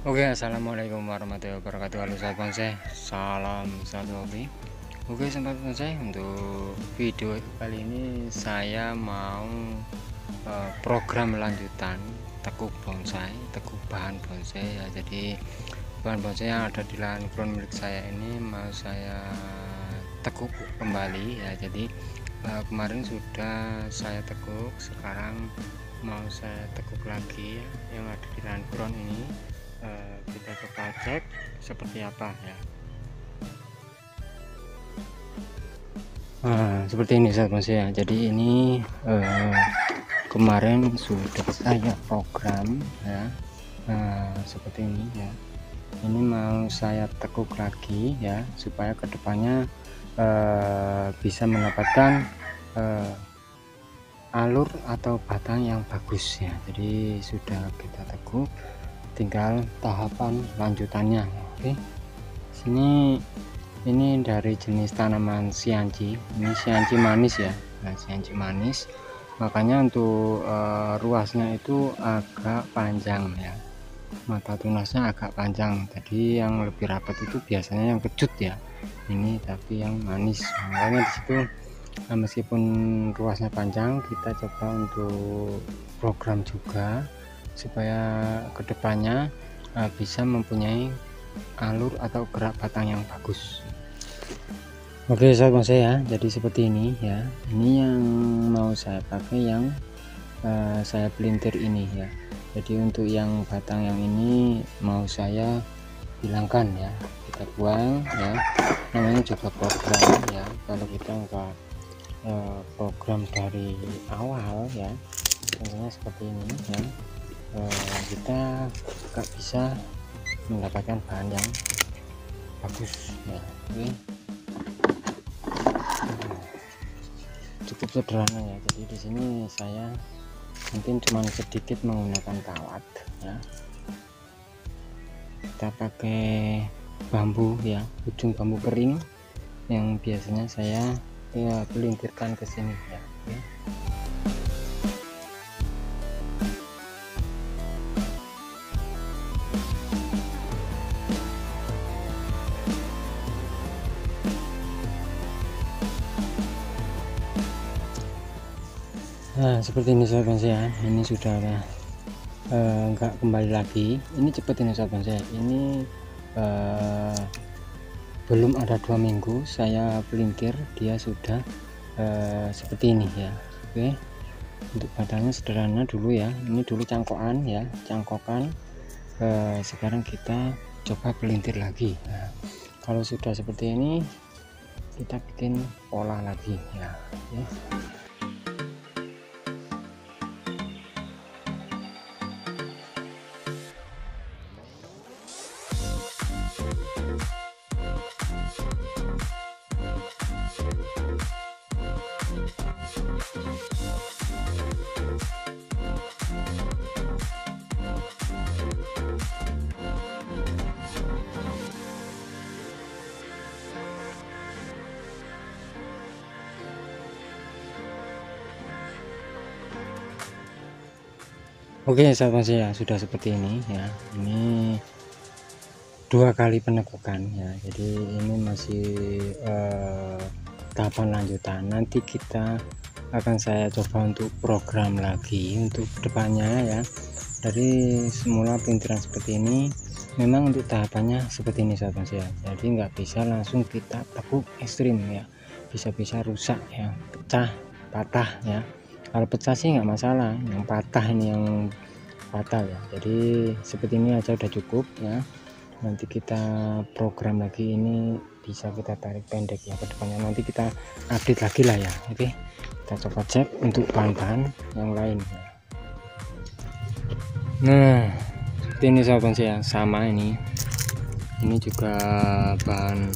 Oke, assalamualaikum warahmatullahi wabarakatuh. Halo sahabat bonsai, salam satu hobi. Oke sahabat bonsai, untuk video kali ini saya mau program lanjutan tekuk bonsai, tekuk bahan bonsai ya. Jadi bahan bonsai yang ada di lahan ground milik saya ini mau saya tekuk kembali ya. Jadi kemarin sudah saya tekuk, sekarang mau saya tekuk lagi ya, yang ada di lahan ground ini. Kita coba cek seperti apa ya. Seperti ini sahabat bonsai ya. Jadi ini kemarin sudah saya program ya, seperti ini ya. Ini mau saya tekuk lagi ya, supaya kedepannya bisa mendapatkan alur atau batang yang bagus ya. Jadi sudah kita tekuk, tinggal tahapan lanjutannya. Oke, sini ini dari jenis tanaman sianci, ini sianci manis ya. Nah, sianci manis, makanya untuk ruasnya itu agak panjang ya, mata tunasnya agak panjang. Tadi yang lebih rapat itu biasanya yang kecut ya, ini tapi yang manis. Makanya disitu meskipun ruasnya panjang, kita coba untuk program juga supaya kedepannya bisa mempunyai alur atau gerak batang yang bagus. Oke sahabat bonsai ya, jadi seperti ini ya. Ini yang mau saya pakai, yang saya pelintir ini ya. Jadi untuk yang batang yang ini mau saya hilangkan ya, kita buang ya. Namanya juga program ya, kalau kita enggak program dari awal ya, contohnya seperti ini ya, kita gak bisa mendapatkan bahan yang bagus ya. Oke, cukup sederhana ya. Jadi di sini saya mungkin cuma sedikit menggunakan kawat ya, kita pakai bambu ya, ujung bambu kering yang biasanya saya pelintirkan ke sini ya. Oke. Nah, seperti ini sahabat bonsai ya. Ini sudah enggak kembali lagi. Ini cepat ini sahabat bonsai. Ini belum ada 2 minggu saya pelintir, dia sudah seperti ini ya. Oke, untuk batangnya sederhana dulu ya. Ini dulu cangkokan ya, cangkokan. Sekarang kita coba pelintir lagi. Nah, kalau sudah seperti ini, kita bikin pola lagi ya. Oke. Oke sahabat bonsai ya, sudah seperti ini ya. Ini 2 kali penekukan ya. Jadi ini masih tahapan lanjutan. Nanti kita akan saya coba untuk program lagi untuk kedepannya ya. Dari semula pelintiran seperti ini, memang untuk tahapannya seperti ini sahabat bonsai ya. Jadi nggak bisa langsung kita tekuk ekstrim ya, bisa-bisa rusak ya, pecah, patah ya. Kalau pecah sih nggak masalah, yang patah ini yang fatal ya. Jadi seperti ini aja udah cukup ya. Nanti kita program lagi, ini bisa kita tarik pendek ya ke depannya, nanti kita update lagi lah ya. Oke, kita coba cek untuk bahan-bahan yang lain ya. Nah, seperti ini sahabat bonsai ya, sama ini juga bahan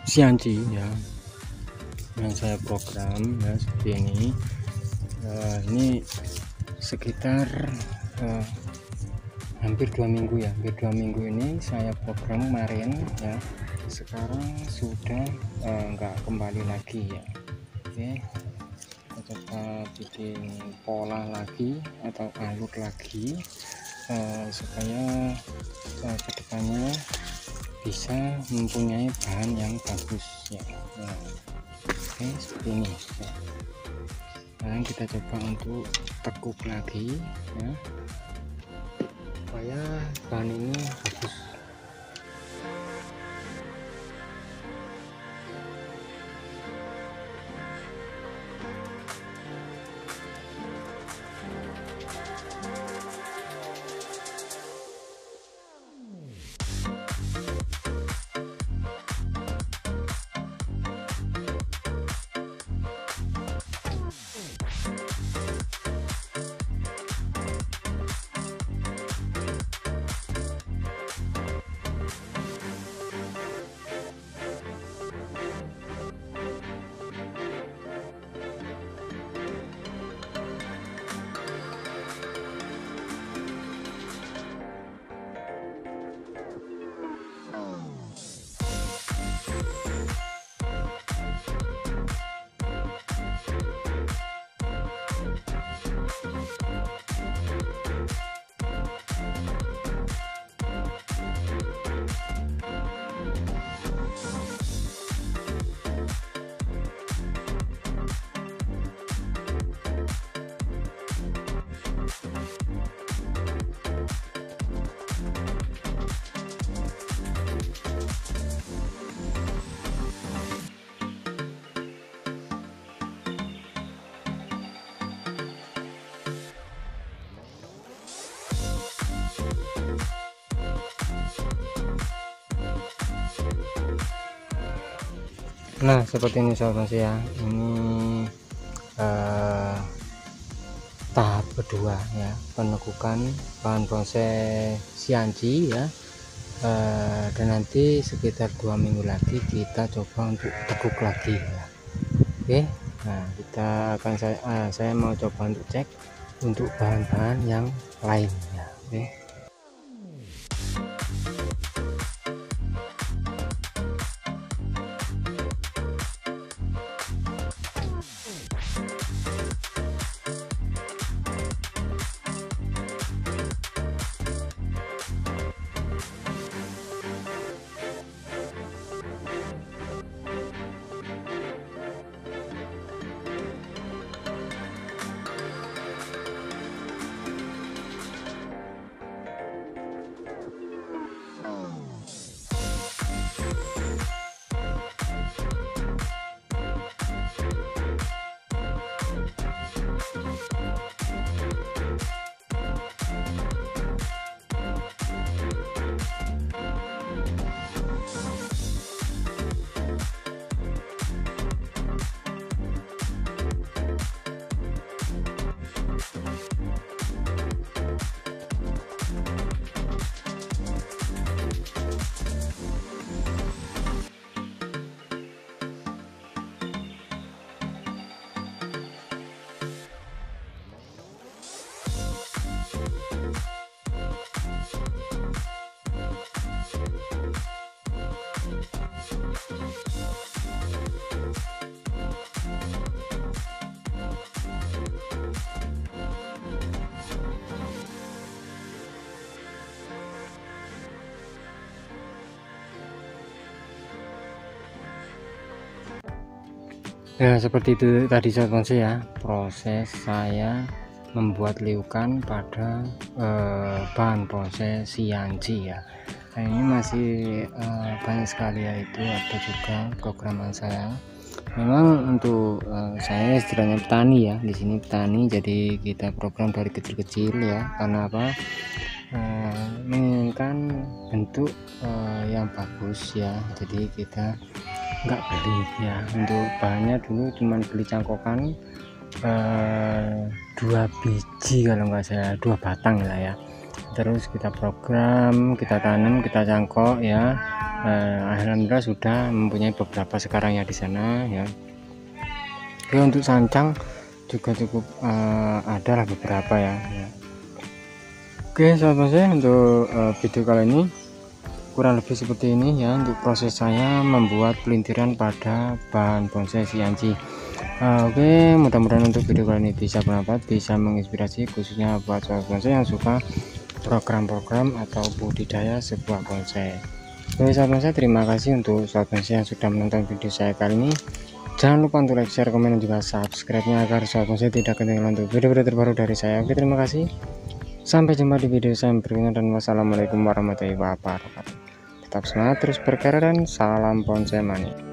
sianci ya, yang saya program ya seperti ini. Ini sekitar hampir 2 minggu ya, hampir 2 minggu ini saya program kemarin ya. Sekarang sudah enggak kembali lagi ya. Oke, kita coba bikin pola lagi atau alur lagi supaya kedepannya bisa mempunyai bahan yang bagus ya. Nah, oke seperti ini ya. Sekarang kita coba untuk tekuk lagi ya, supaya bahan ini bagus. Nah seperti ini sahabat ya, ini tahap kedua ya, penekukan bahan proses CNC ya, dan nanti sekitar 2 minggu lagi kita coba untuk tekuk lagi ya. Oke, nah kita akan saya mau coba untuk cek untuk bahan-bahan yang lain ya. Oke. Ya seperti itu tadi sahabat ya, proses saya membuat liukan pada bahan proses CNC ya. Nah, ini masih banyak sekali ya, itu ada juga programan saya. Memang untuk saya istilahnya petani ya, di sini petani, jadi kita program dari kecil-kecil ya. Karena apa? Menginginkan bentuk yang bagus ya, jadi kita nggak beli ya. Untuk bahannya dulu cuman beli cangkokan 2 biji kalau nggak saya, 2 batang lah ya. Terus kita program, kita tanam, kita cangkok ya. Alhamdulillah sudah mempunyai beberapa sekarang ya di sana ya. Oke, untuk sancang juga cukup ada lah beberapa ya. Oke sahabat saya, untuk video kali ini kurang lebih seperti ini ya, untuk proses saya membuat pelintiran pada bahan bonsai CNC. Oke, mudah-mudahan untuk video kali ini bisa bermanfaat, bisa menginspirasi khususnya buat sahabat bonsai yang suka program-program atau budidaya sebuah bonsai. Oke sahabat bonsai, terima kasih untuk sahabat bonsai yang sudah menonton video saya kali ini. Jangan lupa untuk like, share, komen, dan juga subscribe-nya agar sahabat bonsai tidak ketinggalan untuk video-video terbaru dari saya. Oke, terima kasih. Sampai jumpa di video saya berikutnya dan wassalamualaikum warahmatullahi wabarakatuh. Tetap semangat terus berkarya dan salam bonsai mania.